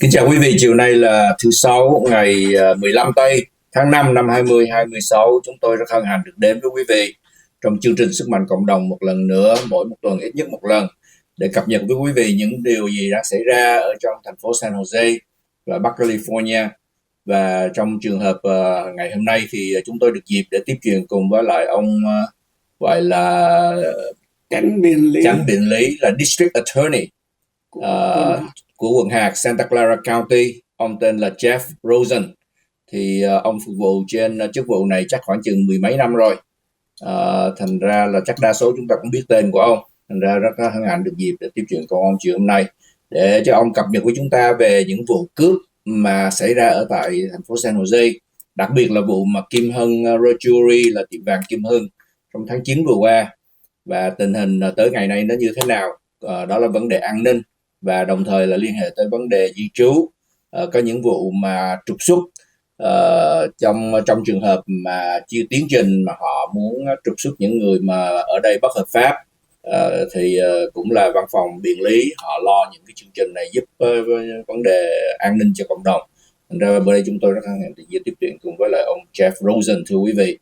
Kính chào quý vị, chiều nay là thứ Sáu ngày 15 tây tháng 5 năm 2026. Chúng tôi rất hân hạnh được đến với quý vị trong chương trình Sức mạnh cộng đồng một lần nữa, mỗi một tuần ít nhất một lần, để cập nhật với quý vị những điều gì đang xảy ra ở trong thành phố San Jose và Bắc California. Và trong trường hợp ngày hôm nay thì chúng tôi được dịp để tiếp chuyện cùng với lại ông gọi là Chánh biện lý là District Attorney của quận hạt Santa Clara County. Ông tên là Jeff Rosen. Thì ông phục vụ trên chức vụ này chắc khoảng chừng mười mấy năm rồi. Thành ra là chắc đa số chúng ta cũng biết tên của ông. Thành ra rất hân hạnh được dịp để tiếp chuyện cùng ông chiều hôm nay, để cho ông cập nhật với chúng ta về những vụ cướp mà xảy ra ở tại thành phố San Jose, đặc biệt là vụ mà Kim Hưng Jewelry là tiệm vàng Kim Hưng trong tháng 9 vừa qua, và tình hình tới ngày nay nó như thế nào. Đó là vấn đề an ninh và đồng thời là liên hệ tới vấn đề di trú. Có những vụ mà trục xuất trong trường hợp mà chưa tiến trình mà họ muốn trục xuất những người mà ở đây bất hợp pháp, thì cũng là văn phòng biện lý họ lo những cái chương trình này giúp vấn đề an ninh cho cộng đồng. Thành ra bữa đây chúng tôi rất hân hạnh được tiếp chuyện cùng với lại ông Jeff Rosen, thưa quý vị.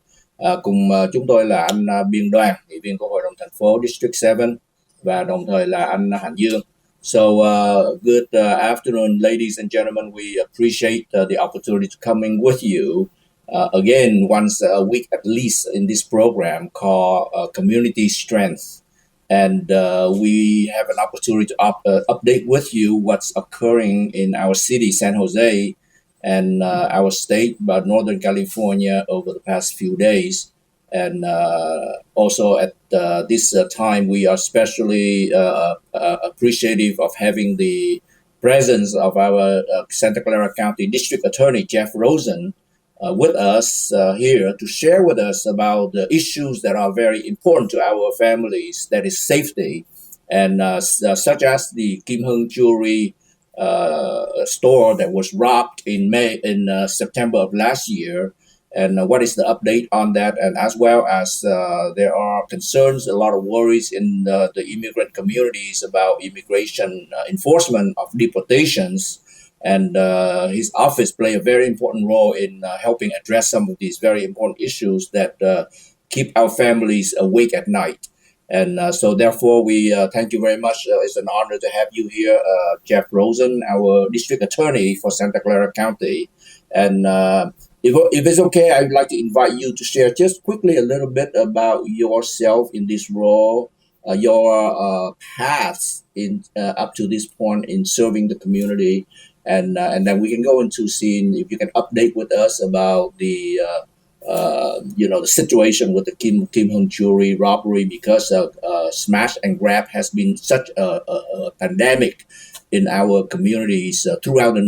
Cùng chúng tôi là anh Biên Đoàn, nghị viên của Hội đồng thành phố District 7, và đồng thời là anh Hạnh Dương. So, good afternoon, ladies and gentlemen. We appreciate the opportunity to come in with you again once a week at least in this program called Community Strength. And we have an opportunity to update with you what's occurring in our city, San Jose, and our state, but Northern California over the past few days. And also at this time, we are especially appreciative of having the presence of our Santa Clara County District Attorney, Jeff Rosen, with us here to share with us about the issues that are very important to our families, that is safety, and such as the Kim Hưng Jewelry store that was robbed in September of last year. And what is the update on that? And as well as there are concerns, a lot of worries in the immigrant communities about immigration enforcement of deportations. And his office play a very important role in helping address some of these very important issues that keep our families awake at night. And so therefore, we thank you very much. It's an honor to have you here, Jeff Rosen, our district attorney for Santa Clara County. And if it's okay, I'd like to invite you to share just quickly a little bit about yourself in this role, your paths in up to this point in serving the community, and then we can go into seeing if you can update with us about the the situation with the Kim Hưng Jewelry robbery, because smash and grab has been such a pandemic in our communities throughout,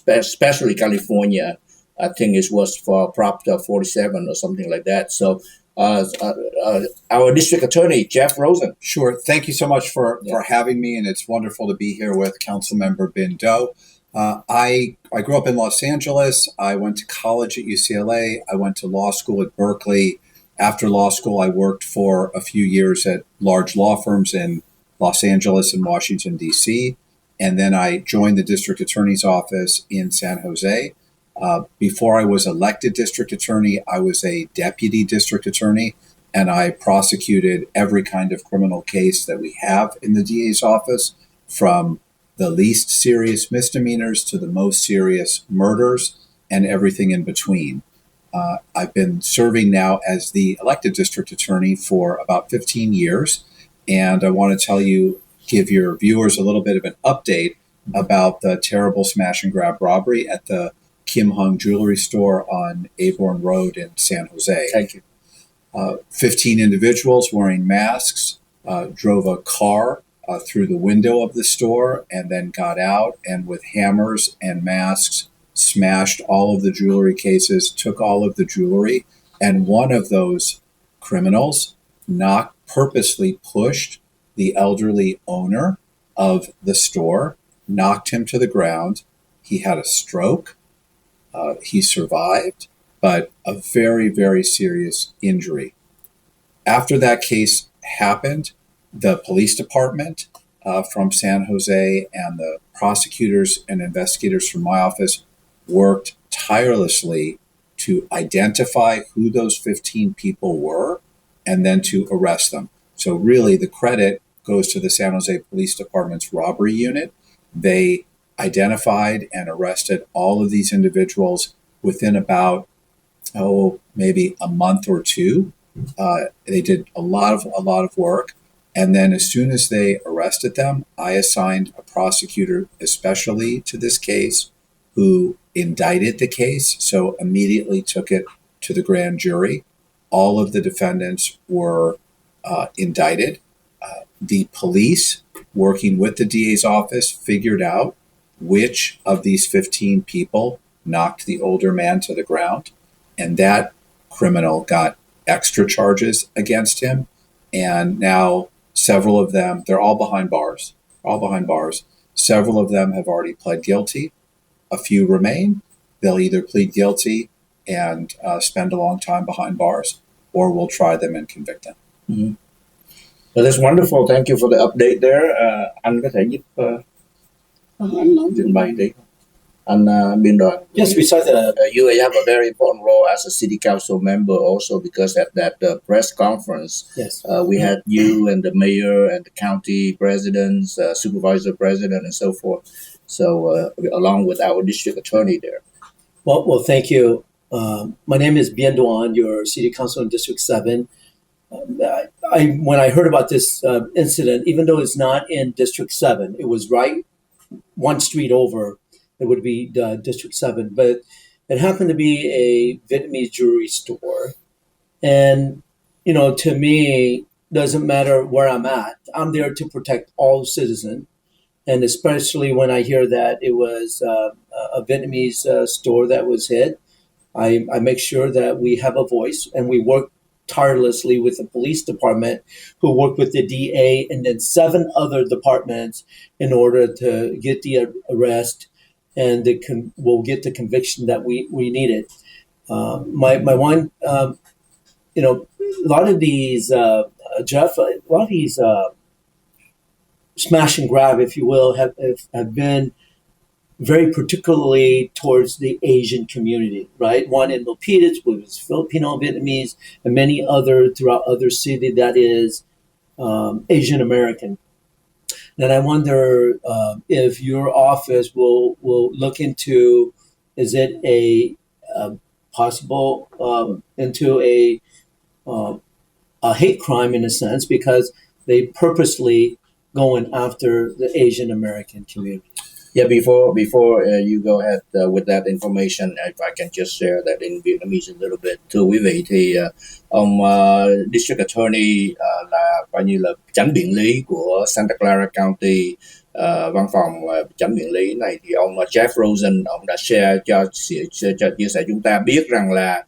especially California. I think it was for Prop 47 or something like that. So our district attorney, Jeff Rosen. Sure. Thank you so much for having me, and it's wonderful to be here with Councilmember Bin Do. I grew up in Los Angeles. I went to college at UCLA. I went to law school at Berkeley. After law school, I worked for a few years at large law firms in Los Angeles and Washington, D.C., and then I joined the district attorney's office in San Jose. Before I was elected district attorney, I was a deputy district attorney, and I prosecuted every kind of criminal case that we have in the DA's office, from the least serious misdemeanors to the most serious murders and everything in between. I've been serving now as the elected district attorney for about 15 years, and I want to give your viewers a little bit of an update about the terrible smash and grab robbery at the Kim Hưng Jewelry store on Aborn Road in San Jose. Thank you. 15 individuals wearing masks drove a car through the window of the store and then got out, and with hammers and masks smashed all of the jewelry cases, took all of the jewelry, and one of those criminals purposely pushed the elderly owner of the store, knocked him to the ground. He had a stroke. He survived, but a very, very serious injury. After that case happened, the police department from San Jose, and the prosecutors and investigators from my office worked tirelessly to identify who those 15 people were and then to arrest them. So really the credit goes to the San Jose Police Department's robbery unit. They identified and arrested all of these individuals within about, maybe a month or two. They did a lot of work. And then as soon as they arrested them, I assigned a prosecutor especially to this case who indicted the case, so immediately took it to the grand jury. All of the defendants were indicted. The police, working with the DA's office, figured out which of these 15 people knocked the older man to the ground, and that criminal got extra charges against him. And now several of them, they're all behind bars. Several of them have already pled guilty. A few remain. They'll either plead guilty and spend a long time behind bars, or we'll try them and convict them. Mm-hmm. Well, that's wonderful. Thank you for the update there. Anh có thể giúp Anh nói trình bày đi. Anh biên đoàn. Yes, besides that, You have a very important role as a city council member also, because at that press conference, yes. we had you and the mayor and the county presidents, supervisor president, and so forth. So along with our district attorney there. Well, thank you. My name is Bien Duan, your city council in District 7. When I heard about this incident, even though it's not in District 7, it was right one street over. It would be District 7, but it happened to be a Vietnamese jewelry store. And, to me, doesn't matter where I'm at. I'm there to protect all citizens. And especially when I hear that it was a Vietnamese store that was hit, I make sure that we have a voice, and we work tirelessly with the police department, who work with the DA and then 7 other departments in order to get the arrest, and we'll get the conviction that we needed. My one, a lot of these, Jeff, a lot of these smash and grab, if you will, have been very particularly towards the Asian community, right? One in Milpitas was Filipino, Vietnamese, and many other throughout other cities that is Asian American. And I wonder if your office will look into, is it a possible into a hate crime in a sense, because they purposely going after the Asian American community. Yeah, before you go ahead with that information, if I can just share that in Vietnamese a little bit. Thưa quý vị, thì ông District Attorney là coi như là chánh biện lý của Santa Clara County, văn phòng chánh biện lý này, thì ông Jeff Rosen, ông đã share cho chia sẻ chúng ta biết rằng là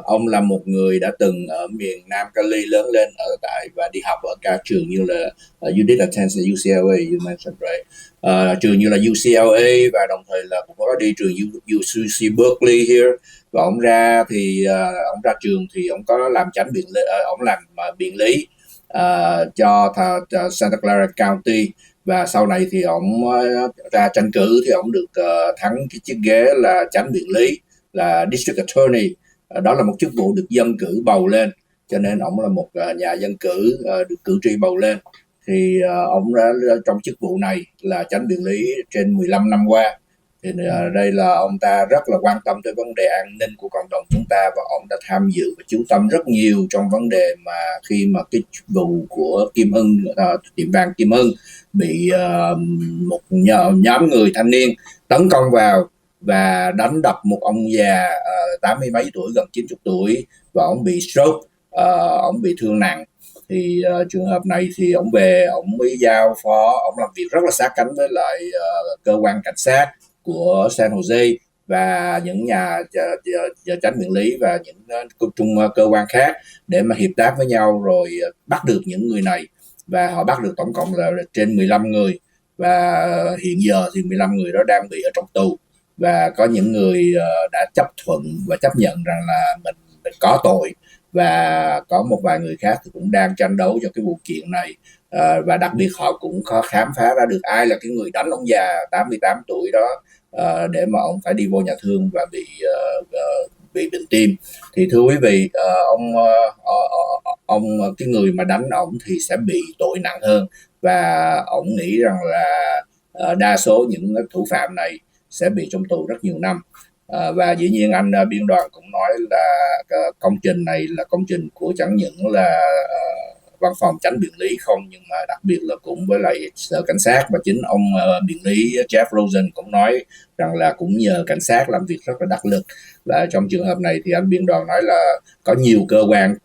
ông là một người đã từng ở miền Nam Cali, lớn lên ở tại và đi học ở các trường như là you did attend the UCLA, you mentioned, right? Trường như là UCLA, và đồng thời là cũng có đi trường UC Berkeley here. Và ông ra trường thì ông có làm chánh biện lý, ông làm biện lý cho Santa Clara County, và sau này thì ông ra tranh cử thì ông được thắng cái chiếc ghế là chánh biện lý, là District Attorney. Đó là một chức vụ được dân cử bầu lên, cho nên ông là một nhà dân cử được cử tri bầu lên. Thì ông đã trong chức vụ này là chánh biện lý trên 15 năm qua. Thì đây là ông ta rất là quan tâm tới vấn đề an ninh của cộng đồng chúng ta, và ông đã tham dự và chú tâm rất nhiều trong vấn đề mà khi mà cái vụ của Kim Hưng, tiệm vàng Kim Hưng bị một nhóm người thanh niên tấn công vào và đánh đập một ông già 80 mấy tuổi, gần 90 tuổi, và ông bị stroke, ông bị thương nặng. Thì trường hợp này thì ông về, ông mới giao phó, ông làm việc rất là sát cánh với lại cơ quan cảnh sát của San Jose và những nhà chánh biện lý và những cơ quan khác để mà hiệp tác với nhau, rồi bắt được những người này. Và họ bắt được tổng cộng là trên 15 người, và hiện giờ thì 15 người đó đang bị ở trong tù, và có những người đã chấp thuận và chấp nhận rằng là mình có tội, và có một vài người khác thì cũng đang tranh đấu cho cái vụ kiện này. Và đặc biệt họ cũng có khám phá ra được ai là cái người đánh ông già 88 tuổi đó, để mà ông phải đi vô nhà thương và bị bệnh tim. Thì thưa quý vị, ông cái người mà đánh ông thì sẽ bị tội nặng hơn, và ông nghĩ rằng là đa số những thủ phạm này sẽ bị trong tù rất nhiều năm. Và dĩ nhiên anh biên đoàn cũng nói là công trình này là công trình của chẳng những là văn phòng chánh biện lý không, nhưng mà đặc biệt là cũng với lại sở cảnh sát, và chính ông biện lý Jeff Rosen cũng nói rằng là cũng nhờ cảnh sát làm việc rất là đắc lực. Và trong trường hợp này thì anh biên đoàn nói là có nhiều cơ quan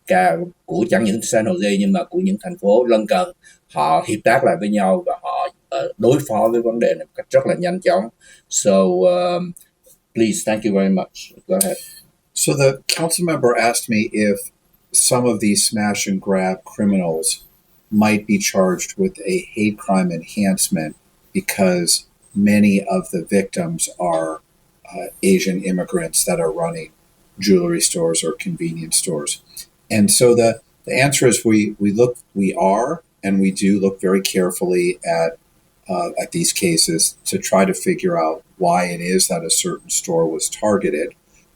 của chẳng những San Jose nhưng mà của những thành phố lân cận, họ hiệp tác lại với nhau và họ đối phó với vấn đề này một cách rất là nhanh chóng. So please, thank you very much. Go ahead. So the council member asked me if some of these smash and grab criminals might be charged with a hate crime enhancement because many of the victims are Asian immigrants that are running jewelry stores or convenience stores. And so the answer is we are, and we do look very carefully at these cases to try to figure out why it is that a certain store was targeted.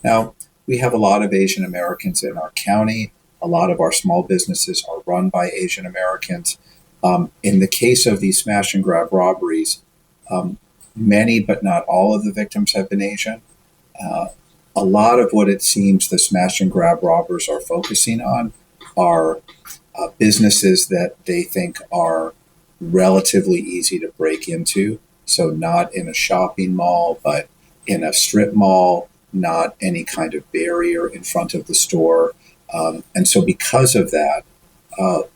Now, we have a lot of Asian Americans in our county. A lot of our small businesses are run by Asian Americans. In the case of these smash and grab robberies, many but not all of the victims have been Asian. A lot of what it seems the smash and grab robbers are focusing on are businesses that they think are relatively easy to break into. So not in a shopping mall, but in a strip mall, not any kind of barrier in front of the store. And so because of that,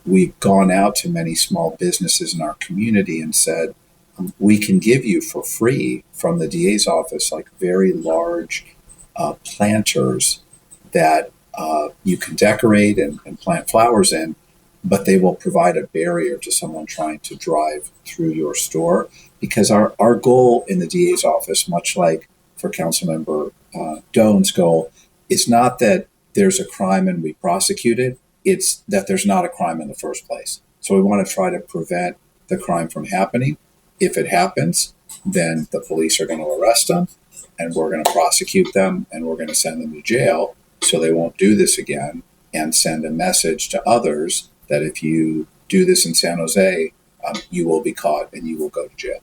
we've gone out to many small businesses in our community and said, we can give you for free from the DA's office, like very large planters that you can decorate and plant flowers in, but they will provide a barrier to someone trying to drive through your store. Because our goal in the DA's office, much like for Councilmember Doan's goal, is not that there's a crime and we prosecute it, it's that there's not a crime in the first place. So we want to try to prevent the crime from happening. If it happens, then the police are going to arrest them, and we're going to prosecute them, and we're going to send them to jail so they won't do this again, and send a message to others that if you do this in San Jose, you will be caught and you will go to jail.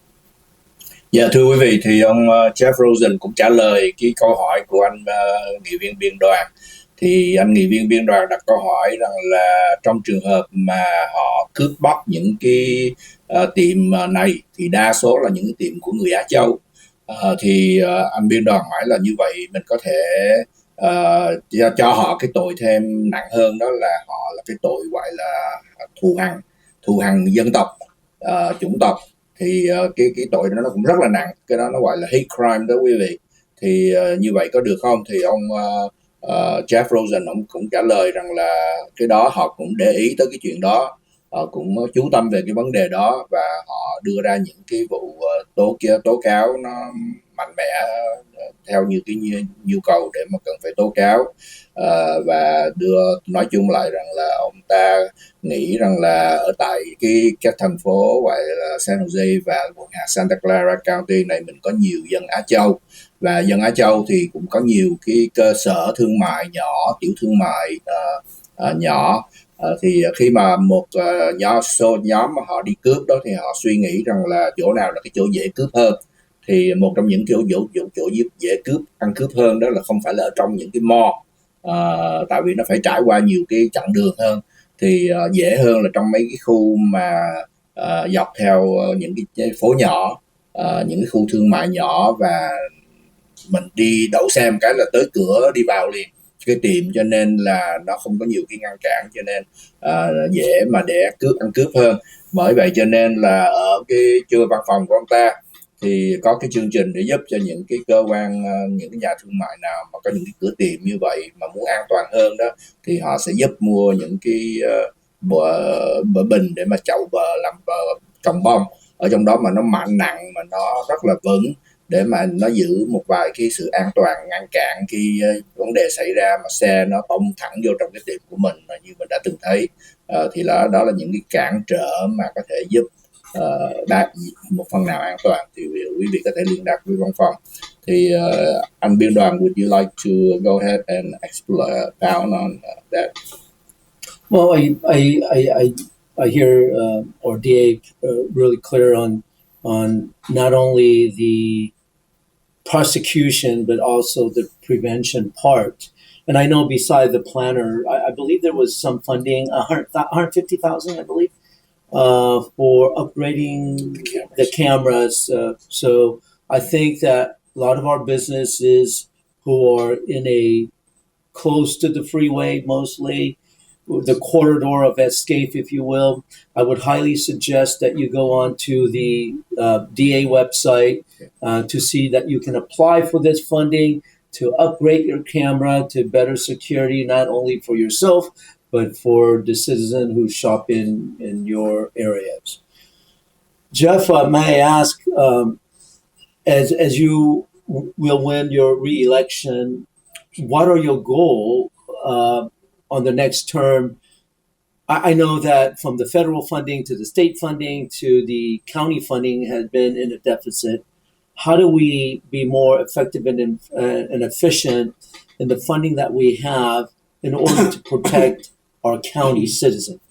Dạ thưa quý vị, thì ông Jeff Rosen cũng trả lời cái câu hỏi của anh nghị viên biên đoàn. Thì anh nghị viên biên đoàn đặt câu hỏi rằng là trong trường hợp mà họ cướp bóc những cái tiệm này thì đa số là những cái tiệm của người Á Châu. Thì anh biên đoàn hỏi là như vậy mình có thể cho họ cái tội thêm nặng hơn, đó là họ là cái tội gọi là thù hằn dân tộc, chủng tộc. Thì cái tội đó nó cũng rất là nặng, cái đó nó gọi là hate crime đó quý vị. Thì như vậy có được không? Thì ông Jeff Rosen ông cũng trả lời rằng là cái đó họ cũng để ý tới cái chuyện đó, họ cũng chú tâm về cái vấn đề đó, và họ đưa ra những cái vụ tố cáo nó mạnh mẽ theo như cái nhu cầu để mà cần phải tố cáo. Và nói chung lại rằng là ông ta nghĩ rằng là ở tại các thành phố gọi là San Jose và quận hạt Santa Clara County này mình có nhiều dân Á Châu, và dân Á Châu thì cũng có nhiều cái cơ sở thương mại nhỏ, tiểu thương mại nhỏ. Thì khi mà một nhóm mà họ đi cướp đó thì họ suy nghĩ rằng là chỗ nào là cái chỗ dễ cướp hơn. Thì một trong những chỗ dễ ăn cướp hơn đó là không phải là ở trong những cái mall, tại vì nó phải trải qua nhiều cái chặng đường hơn. Thì dễ hơn là trong mấy cái khu mà dọc theo những cái phố nhỏ, những cái khu thương mại nhỏ, và mình đi đậu xe một cái là tới cửa đi vào liền cái tiệm, cho nên là nó không có nhiều cái ngăn cản, cho nên dễ mà để ăn cướp hơn. Bởi vậy cho nên là ở cái văn phòng của ông ta thì có cái chương trình để giúp cho những cái cơ quan, những cái nhà thương mại nào mà có những cái cửa tiệm như vậy mà muốn an toàn hơn đó, thì họ sẽ giúp mua những cái bờ bình để mà chậu bờ, làm bờ trồng bông ở trong đó mà nó nặng mà nó rất là vững, để mà nó giữ một vài cái sự an toàn, ngăn cản khi vấn đề xảy ra mà xe nó tông thẳng vô trong cái tiệm của mình mà như mình đã từng thấy. Thì đó là những cái cản trở mà có thể giúp đạt một phần nào an toàn, thì quý vị có thể liên lạc với văn phòng. Thì anh biên đoàn, would you like to go ahead and expound on that? Well, I hear or DA really clear on not only the prosecution but also the prevention part. And I know beside the planner, I believe there was some funding, 150,000, I believe, for upgrading the cameras. So I think that a lot of our businesses who are in a close to the freeway, mostly the corridor of escape, if you will, I would highly suggest that you go on to the DA website to see that you can apply for this funding to upgrade your camera to better security, not only for yourself, but for the citizen who shop in your areas. Jeff, may I ask, as you will win your re-election, what are your goals on the next term? I know that from the federal funding to the state funding to the county funding has been in a deficit. How do we be more effective and efficient in the funding that we have in order to protect our county citizens?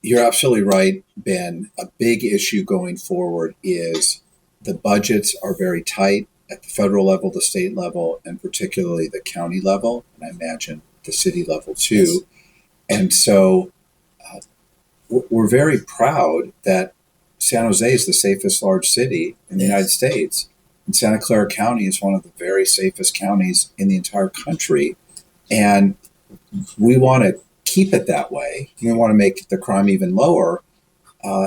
You're absolutely right, Ben. A big issue going forward is the budgets are very tight at the federal level, the state level, and particularly the county level, and I imagine the city level too. Yes. And so we're very proud that San Jose is the safest large city in the United States. And Santa Clara County is one of the very safest counties in the entire country. And we want to keep it that way. We want to make the crime even lower.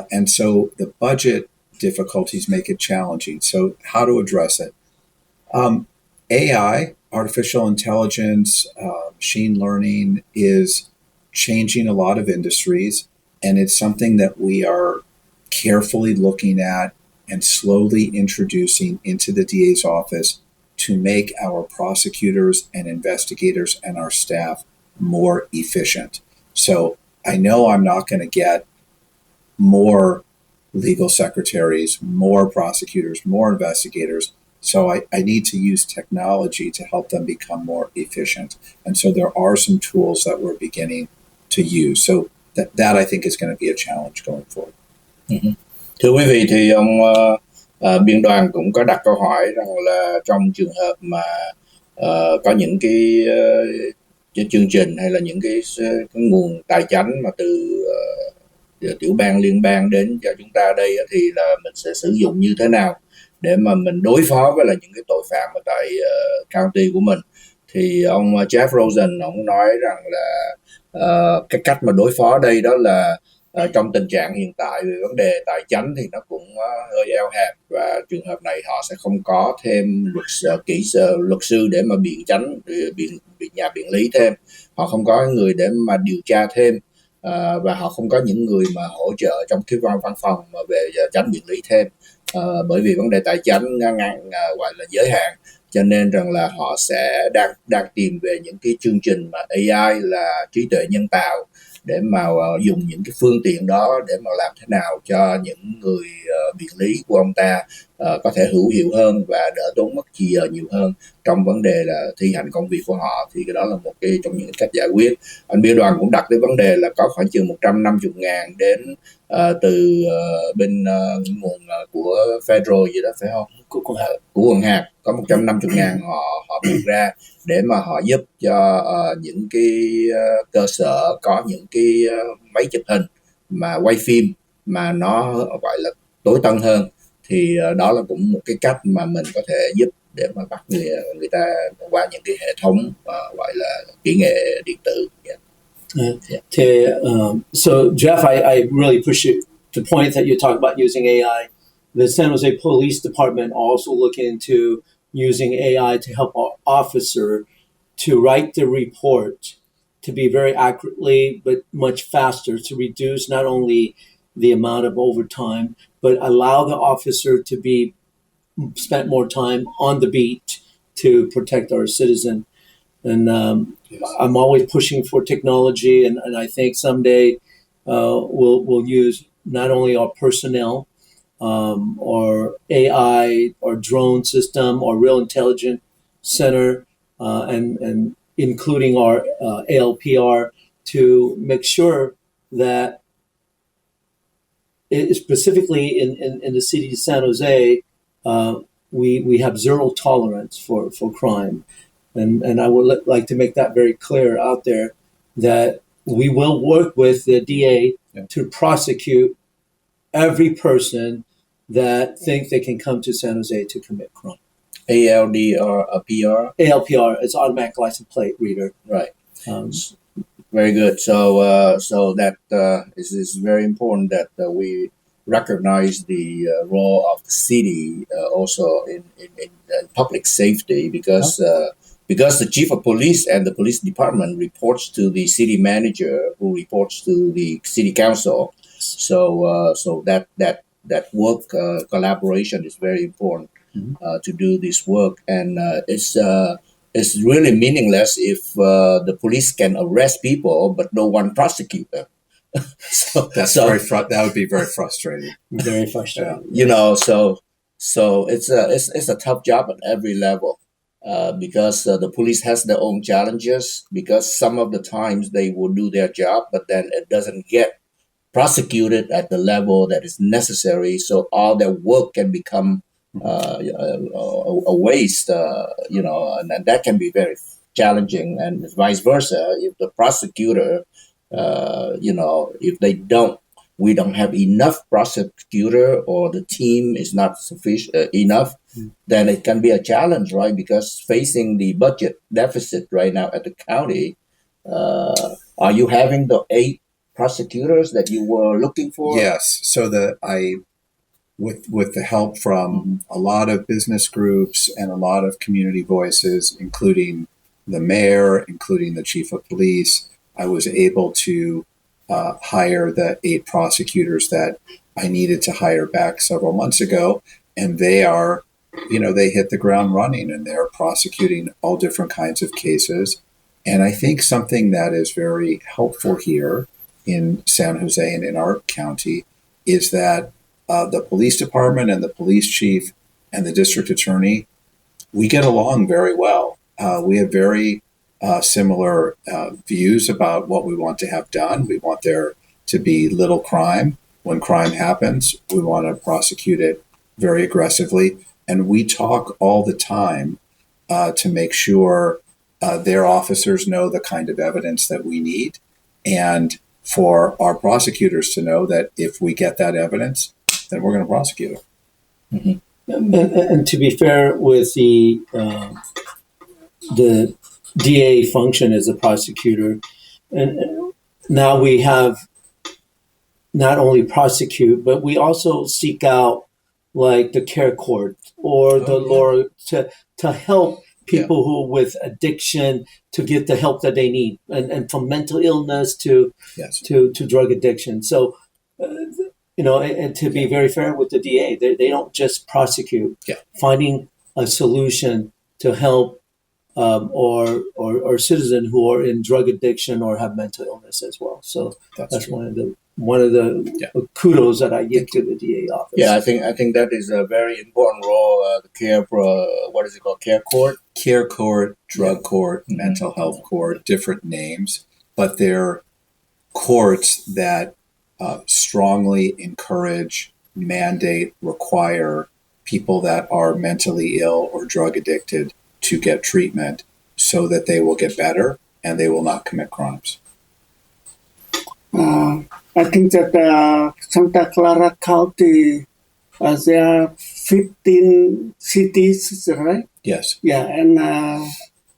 And so the budget difficulties make it challenging. So how to address it? AI, artificial intelligence, machine learning is changing a lot of industries. And it's something that we are carefully looking at and slowly introducing into the DA's office to make our prosecutors and investigators and our staff more efficient. So I know I'm not going to get more legal secretaries, more prosecutors, more investigators. So I need to use technology to help them become more efficient. And so there are some tools that we're beginning to use. So that I think is going to be a challenge going forward. Thưa quý vị, thì ông biên đoàn cũng có đặt câu hỏi rằng là trong trường hợp mà có những cái chương trình hay là những cái nguồn tài chánh mà từ tiểu bang liên bang đến cho chúng ta đây, thì là mình sẽ sử dụng như thế nào để mà mình đối phó với là những cái tội phạm ở tại county của mình. Thì ông Jeff Rosen ông nói rằng là cái cách mà đối phó đây đó là trong tình trạng hiện tại về vấn đề tài chánh thì nó cũng hơi eo hẹp, và trường hợp này họ sẽ không có thêm luật sư để mà biện chánh, nhà biện lý thêm, họ không có người để mà điều tra thêm, và họ không có những người mà hỗ trợ trong cái văn phòng mà về chánh biện lý thêm, bởi vì vấn đề tài chánh gọi là giới hạn, cho nên rằng là họ sẽ đang tìm về những cái chương trình mà AI là trí tuệ nhân tạo để mà dùng những cái phương tiện đó để mà làm thế nào cho những người biện lý của ông ta có thể hữu hiệu hơn và đỡ tốn mất chi giờ nhiều hơn trong vấn đề là thi hành công việc của họ. Thì cái đó là một cái trong những cách giải quyết. Anh biên đoàn cũng đặt cái vấn đề là có khoảng chừng 150.000 đến từ bên nguồn của federal gì đó, phải không? Của quận hạt có 150.000 họ biên ra để mà họ giúp cho những cái cơ sở có những cái máy chụp hình mà quay phim mà nó gọi là tối tân hơn. Thì đó là cũng một cái cách mà mình có thể giúp để mà bắt người ta qua những cái hệ thống gọi là kỹ nghệ điện tử. So Jeff, I really appreciate the point that you talk about using AI. The San Jose Police Department also looking into using AI to help our officer to write the report to be very accurately but much faster, to reduce not only the amount of overtime but allow the officer to be spent more time on the beat to protect our citizen. And I'm always pushing for technology, and I think someday we'll use not only our personnel, or AI, or drone system, or real intelligent center, and including our ALPR to make sure that specifically in the city of San Jose, we have zero tolerance for crime. And I would like to make that very clear out there, that we will work with the DA to prosecute every person that think they can come to San Jose to commit crime. ALDR, a PR? ALPR is automatic license plate reader. Right. Very good. So that is very important that we recognize the role of the city also in public safety, because the chief of police and the police department reports to the city manager, who reports to the city council. So that work collaboration is very important to do this work, and it's really meaningless if the police can arrest people but no one prosecute them. That would be very frustrating. Very frustrating. So it's a tough job at every level, because the police has their own challenges, because some of the times they will do their job, but then it doesn't get prosecuted at the level that is necessary. So all their work can become a waste, and that can be very challenging, and vice versa. If the prosecutor, if we don't have enough prosecutor, or the team is not sufficient enough, then it can be a challenge, right? Because facing the budget deficit right now at the county, are you having the 8 prosecutors that you were looking for? Yes. So with the help from a lot of business groups and a lot of community voices, including the mayor, including the chief of police, I was able to hire the 8 prosecutors that I needed to hire back several months ago. And they are, they hit the ground running, and they're prosecuting all different kinds of cases. And I think something that is very helpful here in San Jose and in our county is that the police department and the police chief and the district attorney, we get along very well. We have very similar views about what we want to have done. We want there to be little crime. When crime happens, we want to prosecute it very aggressively. And we talk all the time to make sure their officers know the kind of evidence that we need, and for our prosecutors to know that if we get that evidence, then we're going to prosecute it. Mm-hmm. And to be fair, with the DA function as a prosecutor, and now we have not only prosecute, but we also seek out like the care court or the law to help people who with addiction to get the help that they need, and from mental illness to drug addiction. So, and to be very fair with the DA, they don't just prosecute. Finding a solution to help or citizens who are in drug addiction or have mental illness as well. So that's one of the kudos that I give to the DA office. Yeah, I think that is a very important role. The what is it called? Care court, drug court, mental health court, different names, but they're courts that strongly encourage, mandate, require people that are mentally ill or drug addicted to get treatment so that they will get better and they will not commit crimes. I think that Santa Clara County, there are 15 cities, right? Yes. Yeah, and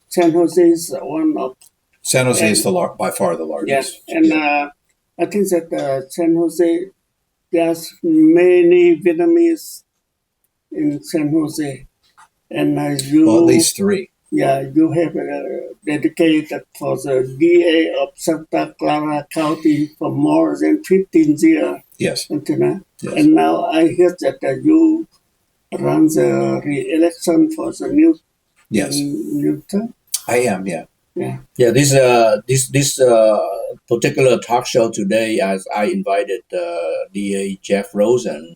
San Jose is one of. San Jose is by far the largest. Yeah, and I think that San Jose, there's many Vietnamese in San Jose, and at least 3. Yeah, you have dedicated for the DA of Santa Clara County for more than 15 years. Yes. Until now. Yes. And now I hear that you run the re-election for the Yes, new term. I am. Yeah. Yeah. Yeah, this particular talk show today, as I invited DA Jeff Rosen,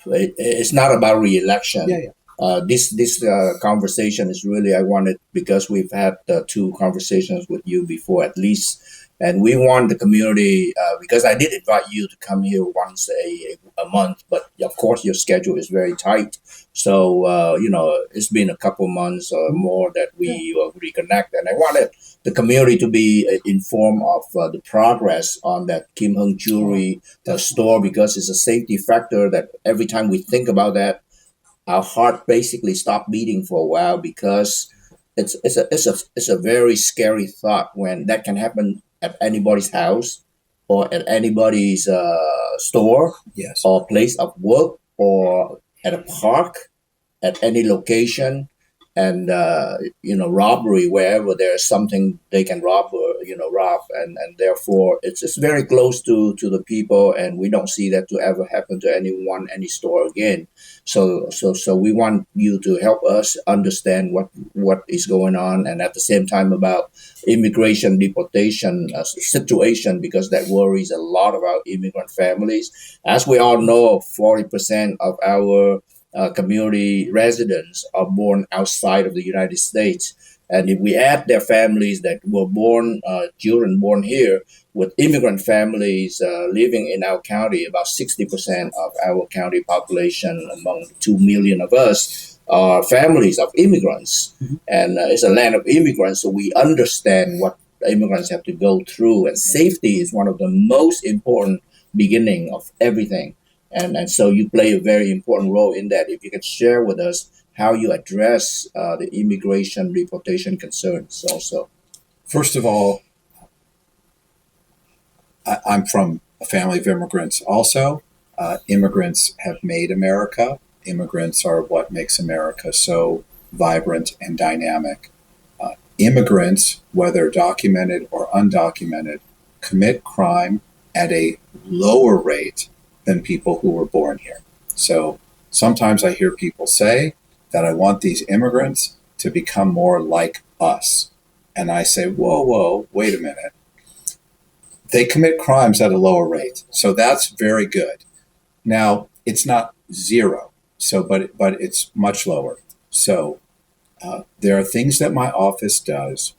it's not about re-election. Yeah. This conversation is really, I wanted, because we've had two conversations with you before at least, and we want the community, because I did invite you to come here once a month, but of course your schedule is very tight. So, it's been a couple months or more that we reconnect, and I wanted the community to be informed of the progress on that Kim Hung Jewelry store, because it's a safety factor that every time we think about that, our heart basically stopped beating for a while, because it's a very scary thought when that can happen at anybody's house or at anybody's store Yes. or place of work or at a park, at any location. And robbery, wherever there's something they can rob, and therefore it's just very close to the people, and we don't see that to ever happen to anyone, any store again. So we want you to help us understand what is going on, and at the same time about immigration deportation situation, because that worries a lot of our immigrant families. As we all know, 40% of our community residents are born outside of the United States. And if we add their families that were born, children born here, with immigrant families living in our county, about 60% of our county population, among 2 million of us, are families of immigrants. Mhm. And it's a land of immigrants, so we understand what immigrants have to go through. And safety is one of the most important beginning of everything. And so you play a very important role in that. If you can share with us how you address the immigration deportation concerns also. First of all, I'm from a family of immigrants also. Immigrants have made America. Immigrants are what makes America so vibrant and dynamic. Immigrants, whether documented or undocumented, commit crime at a lower rate than people who were born here. So sometimes I hear people say that I want these immigrants to become more like us. And I say, whoa, wait a minute. They commit crimes at a lower rate. So that's very good. Now, it's not zero, but it's much lower. So there are things that my office does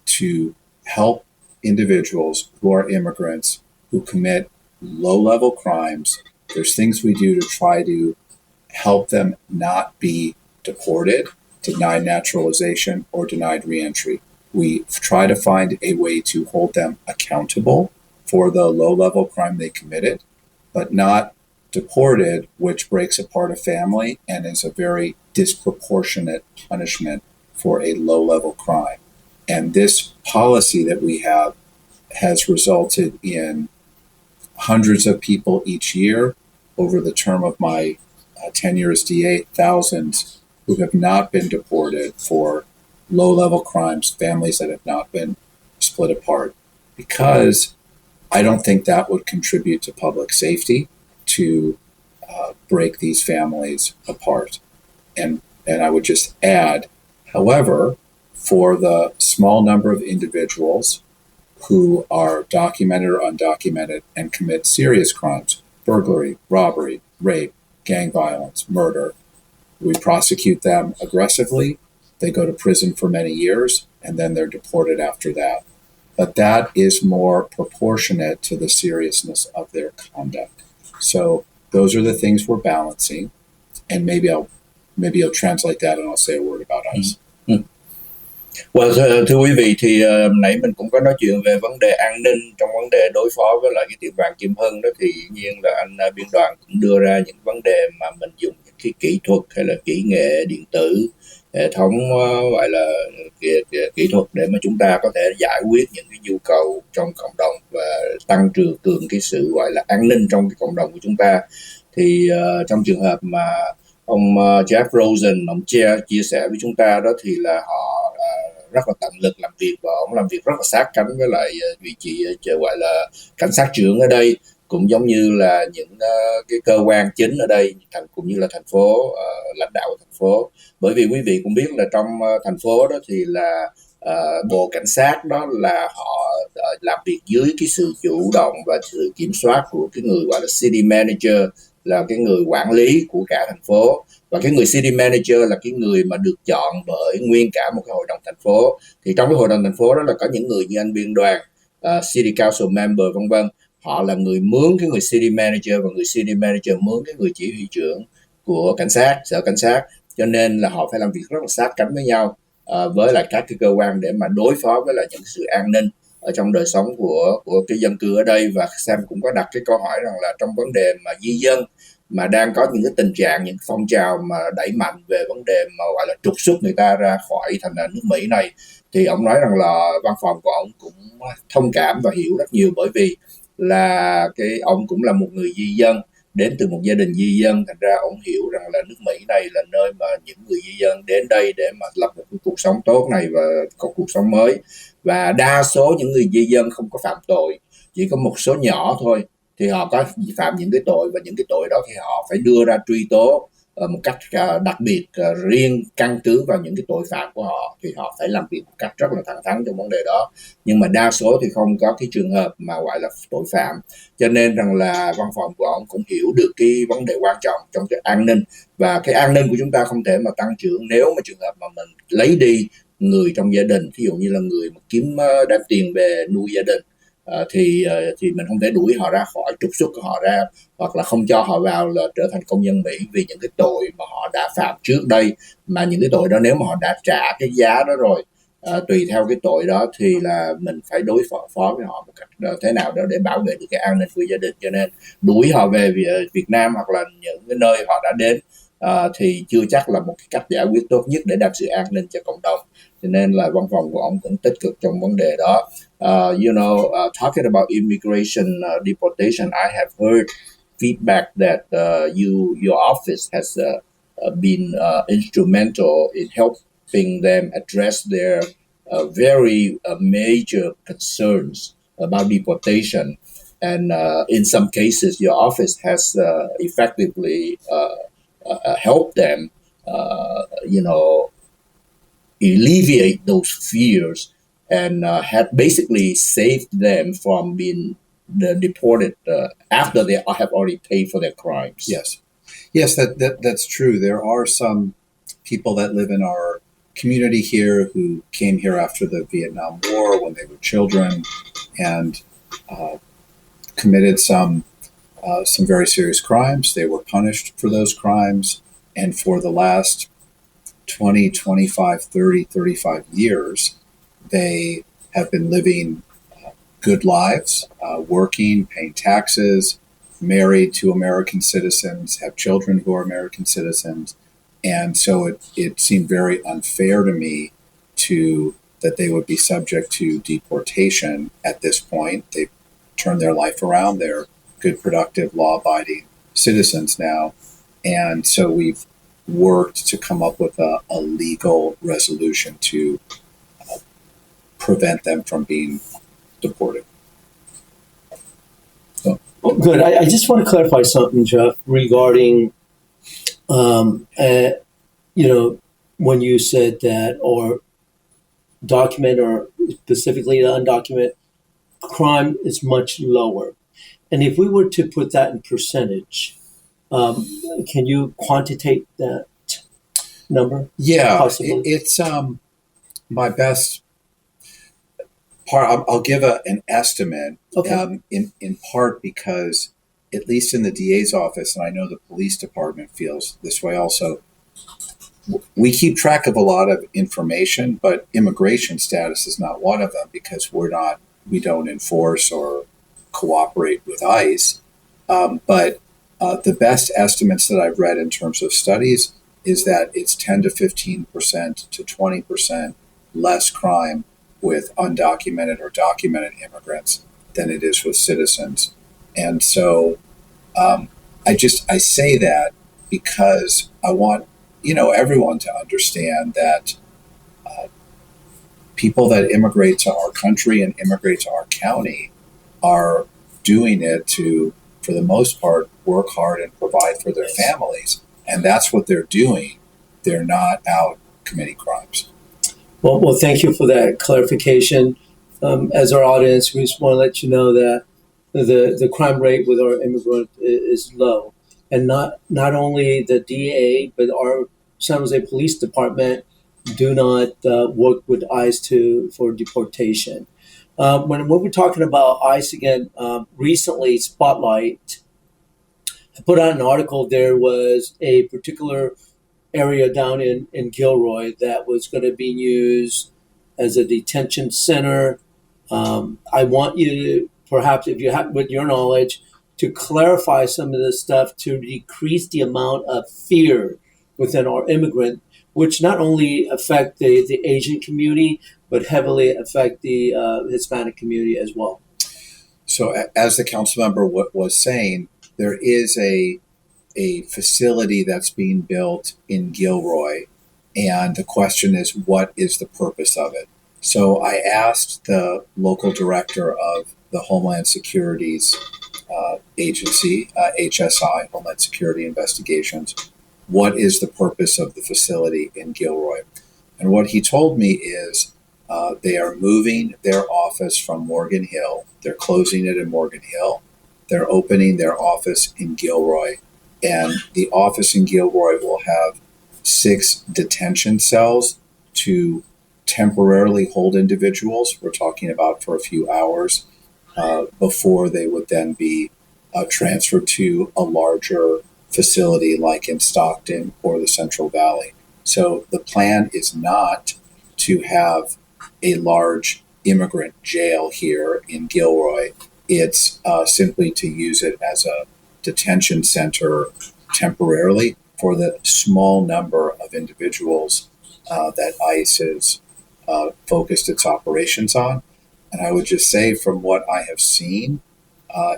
to help individuals who are immigrants who commit low-level crimes. There's things we do to try to help them not be deported, denied naturalization, or denied reentry. We try to find a way to hold them accountable for the low-level crime they committed, but not deported, which breaks apart a family and is a very disproportionate punishment for a low-level crime. And this policy that we have has resulted in hundreds of people each year over the term of my tenure as DA, thousands who have not been deported for low-level crimes, families that have not been split apart, because I don't think that would contribute to public safety to break these families apart. And I would just add, however, for the small number of individuals who are documented or undocumented and commit serious crimes, burglary, robbery, rape, gang violence, murder, we prosecute them aggressively. They go to prison for many years, and then they're deported after that. But that is more proportionate to the seriousness of their conduct. So those are the things we're balancing. And maybe I'll translate that and I'll say a word about us. Thưa quý vị, thì nãy mình cũng có nói chuyện về vấn đề an ninh trong vấn đề đối phó với lại cái tiệm vàng Kim Hưng đó, thì dĩ nhiên là anh biên đoàn cũng đưa ra những vấn đề mà mình dùng những cái kỹ thuật hay là kỹ nghệ điện tử, hệ thống gọi là kỹ thuật để mà chúng ta có thể giải quyết những cái nhu cầu trong cộng đồng và tăng cường cái sự gọi là an ninh trong cái cộng đồng của chúng ta. Thì trong trường hợp mà ông Jeff Rosen ông chia sẻ với chúng ta đó, thì là họ rất là tận lực làm việc, và ông làm việc rất là sát cánh với lại vị trí gọi là cảnh sát trưởng ở đây, cũng giống như là những cái cơ quan chính ở đây, cũng như là thành phố, lãnh đạo của thành phố. Bởi vì quý vị cũng biết là trong thành phố đó thì là bộ cảnh sát đó là họ làm việc dưới cái sự chủ động và sự kiểm soát của cái người gọi là city manager, là cái người quản lý của cả thành phố. Và cái người city manager là cái người mà được chọn bởi nguyên cả một cái hội đồng thành phố. Thì trong cái hội đồng thành phố đó là có những người như anh Biên Đoàn, city council member vân vân. Họ là người mướn cái người city manager, và người city manager mướn cái người chỉ huy trưởng của cảnh sát, sở cảnh sát. Cho nên là họ phải làm việc rất là sát cánh với nhau, với lại các cái cơ quan để mà đối phó với lại những sự an ninh ở trong đời sống của cái dân cư ở đây. Và Sam cũng có đặt cái câu hỏi rằng là trong vấn đề mà di dân mà đang có những cái tình trạng, những phong trào mà đẩy mạnh về vấn đề mà gọi là trục xuất người ta ra khỏi thành nước Mỹ này, thì ông nói rằng là văn phòng của ông cũng thông cảm và hiểu rất nhiều, bởi vì là ông cũng là một người di dân, đến từ một gia đình di dân. Thành ra ông hiểu rằng là nước Mỹ này là nơi mà những người di dân đến đây để mà lập một cái cuộc sống tốt này và có cuộc sống mới. Và đa số những người di dân không có phạm tội, chỉ có một số nhỏ thôi thì họ có phạm những cái tội, và những cái tội đó thì họ phải đưa ra truy tố một cách đặc biệt, riêng căn cứ vào những cái tội phạm của họ thì họ phải làm việc một cách rất là thẳng thắn trong vấn đề đó. Nhưng mà đa số thì không có cái trường hợp mà gọi là tội phạm. Cho nên rằng là văn phòng của ông cũng hiểu được cái vấn đề quan trọng trong cái an ninh, và cái an ninh của chúng ta không thể mà tăng trưởng nếu mà trường hợp mà mình lấy đi người trong gia đình, ví dụ như là người mà đem tiền về nuôi gia đình, thì mình không thể đuổi họ ra khỏi, trục xuất họ ra, hoặc là không cho họ vào là trở thành công dân Mỹ vì những cái tội mà họ đã phạm trước đây. Mà những cái tội đó nếu mà họ đã trả cái giá đó rồi, tùy theo cái tội đó thì là mình phải đối phó với họ một cách thế nào đó để bảo vệ được cái an ninh của gia đình. Cho nên đuổi họ về Việt Nam hoặc là những cái nơi họ đã đến thì chưa chắc là một cái cách giải quyết tốt nhất để đạt sự an ninh cho cộng đồng. Cho nên là văn phòng của ông cũng tích cực trong vấn đề đó. Talking about immigration deportation, I have heard feedback that your office has been instrumental in helping them address their very major concerns about deportation. And in some cases, your office has effectively helped them, alleviate those fears, and had basically saved them from being deported after they have already paid for their crimes. Yes, that's true. There are some people that live in our community here who came here after the Vietnam War when they were children and committed some very serious crimes. They were punished for those crimes, and for the last 20, 25, 30, 35 years, they have been living good lives, working, paying taxes, married to American citizens, have children who are American citizens. And so it seemed very unfair to me that they would be subject to deportation at this point. They've turned their life around. They're good, productive, law-abiding citizens now. And so we've worked to come up with a legal resolution to prevent them from being deported. So. Oh, good. I just want to clarify something, Jeff, regarding, when you said that, or document, or specifically the undocumented crime is much lower. And if we were to put that in percentage, can you quantitate that number? Yeah, possibly? It's my best part. I'll give an estimate. Okay. In part because, at least in the DA's office, and I know the police department feels this way also, we keep track of a lot of information, but immigration status is not one of them because we don't enforce or cooperate with ICE. But the best estimates that I've read in terms of studies is that it's 10 to 15% to 20% less crime with undocumented or documented immigrants than it is with citizens. And so I say that because I want everyone to understand that people that immigrate to our country and immigrate to our county are doing it to for the most part, work hard and provide for their families. And that's what they're doing. They're not out committing crimes. Well, thank you for that clarification. As our audience, we just want to let you know that the crime rate with our immigrant is low. And not only the DA, but our San Jose Police Department do not work with ICE for deportation. When we're talking about ICE again, recently Spotlight put out an article. There was a particular area down in Gilroy that was going to be used as a detention center. I want you to, perhaps if you have, with your knowledge, to clarify some of this stuff to decrease the amount of fear within our immigrant, which not only affect the Asian community, but heavily affect the Hispanic community as well. So as the council member was saying, there is a facility that's being built in Gilroy, and the question is, what is the purpose of it? So I asked the local director of the Homeland Security's agency, HSI, Homeland Security Investigations, what is the purpose of the facility in Gilroy? And what he told me is they are moving their office from Morgan Hill. They're closing it in Morgan Hill. They're opening their office in Gilroy. And the office in Gilroy will have 6 detention cells to temporarily hold individuals. We're talking about for a few hours before they would then be transferred to a larger facility like in Stockton or the Central Valley. So the plan is not to have a large immigrant jail here in Gilroy. It's simply to use it as a detention center temporarily for the small number of individuals that ICE has focused its operations on. And I would just say, from what I have seen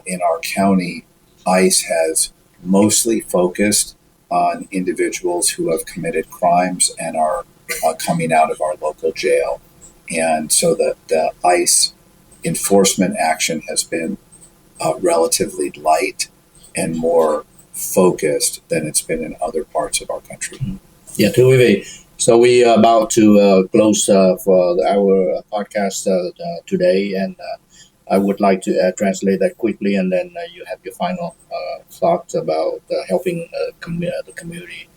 in our county, ICE has mostly focused on individuals who have committed crimes and are coming out of our local jail. And so the ICE enforcement action has been relatively light and more focused than it's been in other parts of our country. Yeah, thưa quý vị, so we are about to close for our podcast today, and I would like to translate that quickly, and then you have your final thoughts about helping the community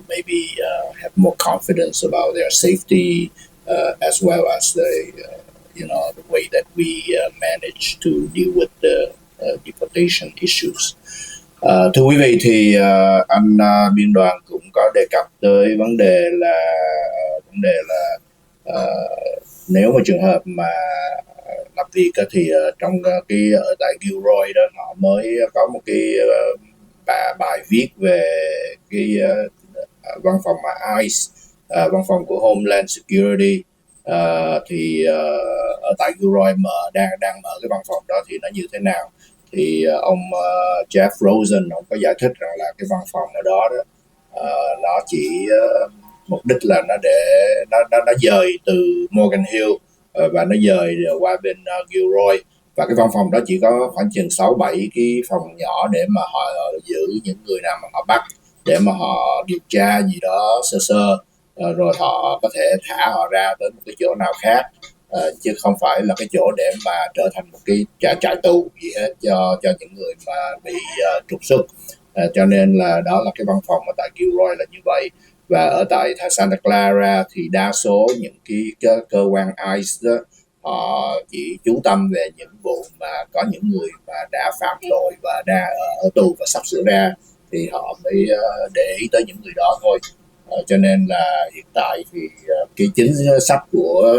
maybe have more confidence about their safety, as well as the way that we manage to deal with the deportation issues. Thưa quý vị, thì anh biên đoàn cũng có đề cập tới vấn đề là nếu mà trường hợp mà làm việc thì trong cái ở tại Gilroy đó, họ mới có một cái bài viết về cái văn phòng ICE, văn phòng của Homeland Security, thì ở tại Gilroy đang mở cái văn phòng đó thì nó như thế nào. Thì ông Jeff Rosen ông có giải thích rằng là cái văn phòng ở đó nó chỉ mục đích là nó dời từ Morgan Hill và nó dời qua bên Gilroy, và cái văn phòng đó chỉ có khoảng chừng 6-7 cái phòng nhỏ để mà họ giữ những người nào mà họ bắt, để mà họ điều tra gì đó sơ rồi họ có thể thả họ ra tới một cái chỗ nào khác, chứ không phải là cái chỗ để mà trở thành một cái trại tù gì hết cho những người mà bị trục xuất. Cho nên là đó là cái văn phòng ở tại Gilroy là như vậy. Và ở tại Santa Clara thì đa số những cái cơ quan ICE đó, họ chỉ chú tâm về những vụ mà có những người mà đã phạm tội và đã ở tù và sắp sửa ra thì họ mới để ý tới những người đó thôi. Cho nên là hiện tại thì cái chính sách của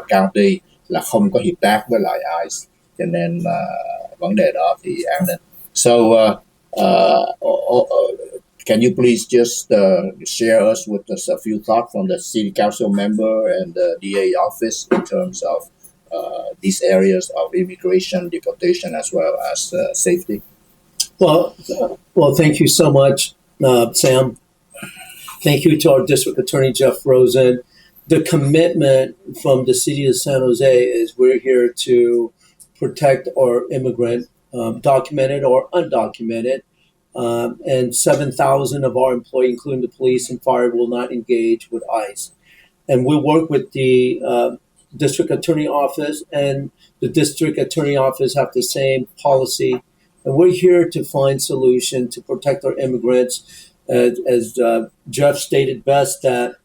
county là không có hợp tác với lại ICE, cho nên là vấn đề đó thì an ninh. So can you please just share us with us a few thoughts from the city council member and the DA office in terms of these areas of immigration, deportation, as well as safety? Well, thank you so much, Sam. Thank you to our District Attorney, Jeff Rosen. The commitment from the City of San Jose is we're here to protect our immigrant documented or undocumented. And 7,000 of our employees, including the police and fire, will not engage with ICE. And we'll work with the district attorney office, and the district attorney office have the same policy. And we're here to find solution to protect our immigrants. As Jeff stated best, that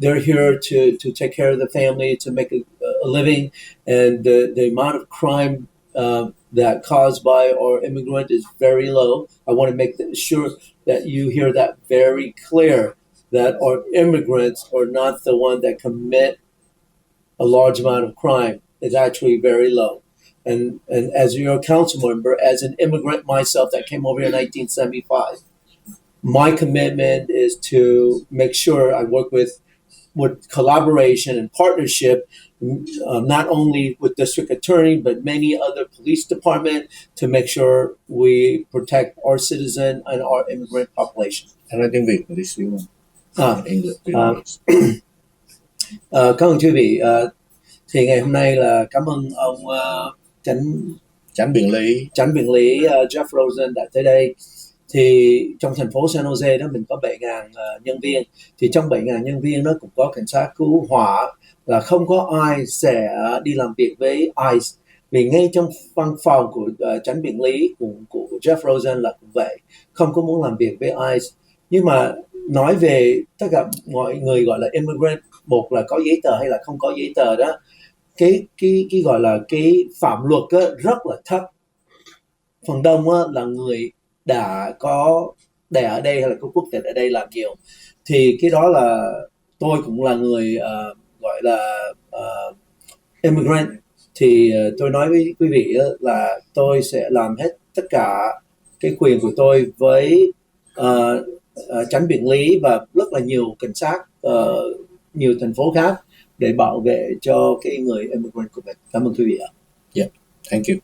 they're here to take care of the family, to make a living, and the amount of crime that caused by our immigrant is very low. I want to make sure that you hear that very clear, that our immigrants are not the one that commit a large amount of crime. It's actually very low. And as your council member, as an immigrant myself that came over here in 1975, my commitment is to make sure I work with collaboration and partnership, not only with district attorney, but many other police department, to make sure we protect our citizen and our immigrant population. Anh nói tiếng Việt một tí xíu không? English, please. Các ông quý vị, thì ngày hôm nay là cảm ơn ông Chánh biện lý Jeff Rosen đã tới đây. Thì trong thành phố San Jose đó mình có 7.000 nhân viên. Thì trong 7.000 nhân viên đó cũng có cảnh sát cứu hỏa, là không có ai sẽ đi làm việc với ICE. Vì ngay trong văn phòng của Chánh biện lý của Jeff Rosen là cũng vậy, không có muốn làm việc với ICE. Nhưng mà nói về tất cả mọi người gọi là immigrant, một là có giấy tờ hay là không có giấy tờ đó, cái gọi là cái phạm luật á, rất là thấp. Phần đông á, là người đã có đẻ ở đây hay là có quốc tịch ở đây làm nhiều. Thì cái đó là tôi cũng là người gọi là immigrant. Thì tôi nói với quý vị là tôi sẽ làm hết tất cả cái quyền của tôi với Chánh biện lý và rất là nhiều cảnh sát nhiều thành phố khác để bảo vệ cho cái người immigrant của mình. Cảm ơn quý vị ạ. Yeah, thank you.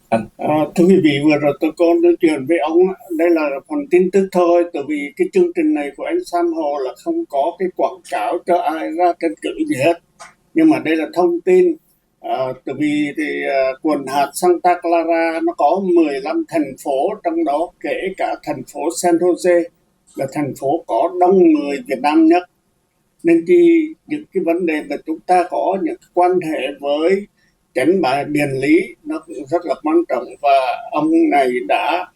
Anh. Thưa quý vị, vừa rồi tôi có nói chuyện với ông, đây là phần tin tức thôi, tại vì cái chương trình này của anh Sam Hồ là không có cái quảng cáo cho ai ra tranh cử gì hết. Nhưng mà đây là thông tin, tại vì thì quận hạt Santa Clara nó có 15 thành phố, trong đó kể cả thành phố San Jose là thành phố có đông người Việt Nam nhất. Nên những cái vấn đề mà chúng ta có những quan hệ với Chánh biện lý nó cũng rất là quan trọng, và ông này đã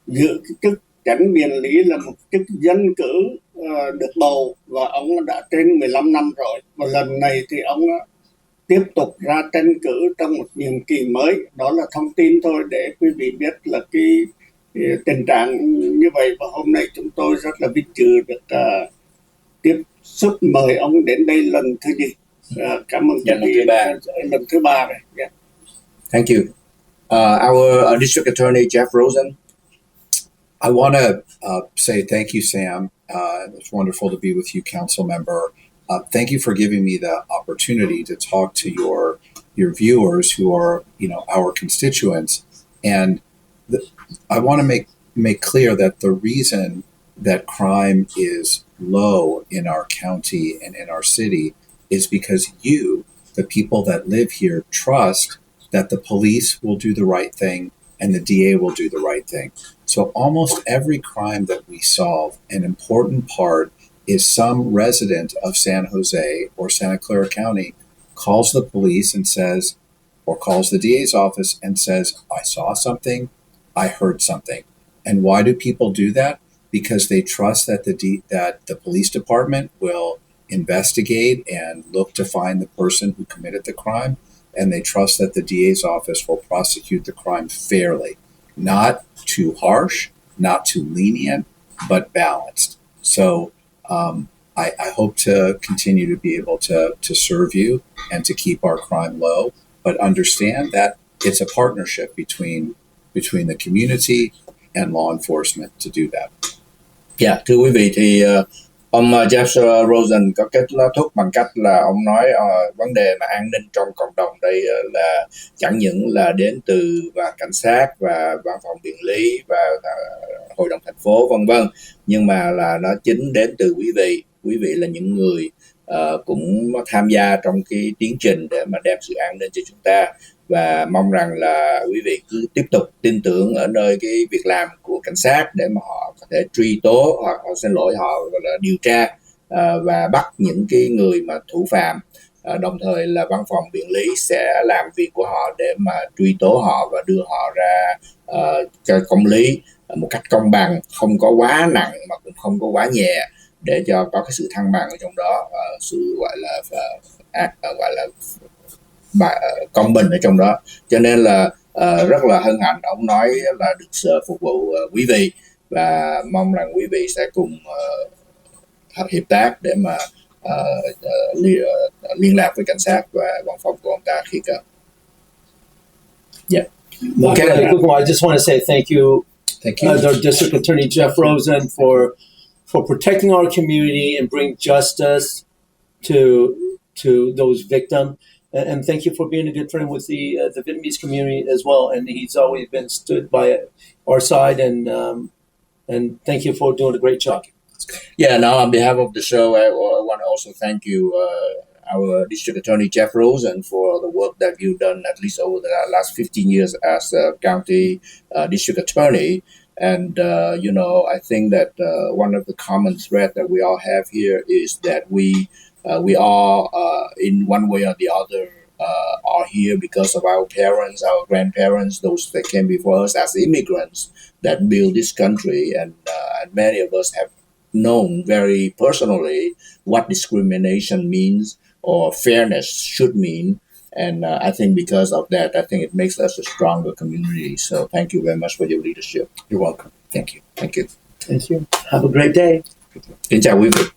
giữ cái chức Chánh biện lý là một chức dân cử được bầu, và ông đã trên 15 năm rồi, và lần này thì ông tiếp tục ra tranh cử trong một nhiệm kỳ mới. Đó là thông tin thôi để quý vị biết là cái tình trạng như vậy, và hôm nay chúng tôi rất là vinh dự được tiếp xúc mời ông đến đây lần thứ gì. Cảm ơn lần thứ ba rồi. Yeah. Thank you. Our District Attorney Jeff Rosen. I want to say thank you, Sam. It's wonderful to be with you, council member. Thank you for giving me the opportunity to talk to your viewers who are, our constituents. And I want to make clear that the reason that crime is low in our county and in our city is because you, the people that live here, trust that the police will do the right thing and the DA will do the right thing. So almost every crime that we solve, an important part is some resident of San Jose or Santa Clara County calls the police and says, or calls the DA's office and says, I saw something, I heard something. And why do people do that? Because they trust that the police department will investigate and look to find the person who committed the crime, and they trust that the DA's office will prosecute the crime fairly, not too harsh, not too lenient, but balanced. So I hope to continue to be able to serve you and to keep our crime low, but understand that it's a partnership between the community and law enforcement to do that. Dạ, thưa quý vị, thì ông Jeff Rosen có kết thúc bằng cách là ông nói vấn đề mà an ninh trong cộng đồng đây là chẳng những là đến từ cảnh sát và văn phòng biện lý và hội đồng thành phố vân vân, nhưng mà là nó chính đến từ quý vị. Quý vị là những người cũng tham gia trong cái tiến trình để mà đem sự an ninh cho chúng ta. và mong rằng là quý vị cứ tiếp tục tin tưởng ở nơi cái việc làm của cảnh sát để mà họ có thể truy tố hoặc họ gọi là điều tra và bắt những cái người mà thủ phạm. Đồng thời là văn phòng biện lý sẽ làm việc của họ để mà truy tố họ và đưa họ ra cho công lý một cách công bằng, không có quá nặng mà cũng không có quá nhẹ, để cho có cái sự thăng bằng ở trong đó, sự gọi là công bình ở trong đó. Cho nên là rất là hân hạnh ông nói là được phục vụ quý vị, và mong rằng quý vị sẽ cùng hợp tác để mà liên lạc với cảnh sát và văn phòng của ông ta khi cần. Yeah. Okay. I just want to say thank you, our District Attorney Jeff Rosen, for protecting our community and bring justice to those victims. And thank you for being a good friend with the Vietnamese community as well. And he's always been stood by our side. And thank you for doing a great job. Yeah, now on behalf of the show, I want to also thank you, our District Attorney Jeff Rosen, for the work that you've done at least over the last 15 years as a county district attorney. And, I think that one of the common threads that we all have here is that we all, in one way or the other, are here because of our parents, our grandparents, those that came before us as immigrants that built this country. And many of us have known very personally what discrimination means or fairness should mean. And I think because of that, I think it makes us a stronger community. So thank you very much for your leadership. You're welcome. Thank you. Thank you. Thank you. Have a great day. Kính chào quý vị.